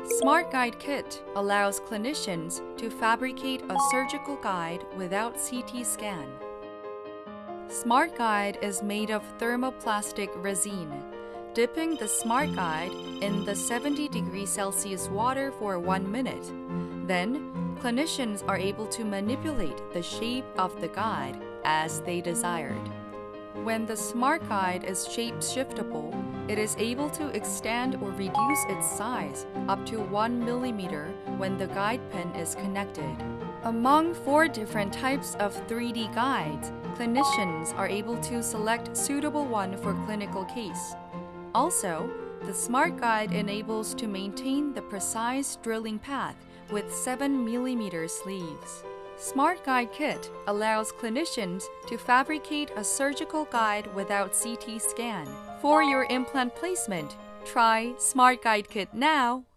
SmartGuide KIT allows clinicians to fabricate a surgical guide without CT scan. SmartGuide is made of thermoplastic resin. Dipping the SmartGuide in the 70°C water for 1 minute. Then, clinicians are able to manipulate the shape of the guide as they desired. When the SmartGuide is shape-shiftable, it is able to extend or reduce its size up to 1 millimeter when the guide pin is connected. Among 4 different types of 3D guides, clinicians are able to select suitable one for clinical case. Also, the SmartGuide enables to maintain the precise drilling path with 7 mm sleeves. SmartGuide KIT allows clinicians to fabricate a surgical guide without CT scan. For your implant placement, try SmartGuide KIT now.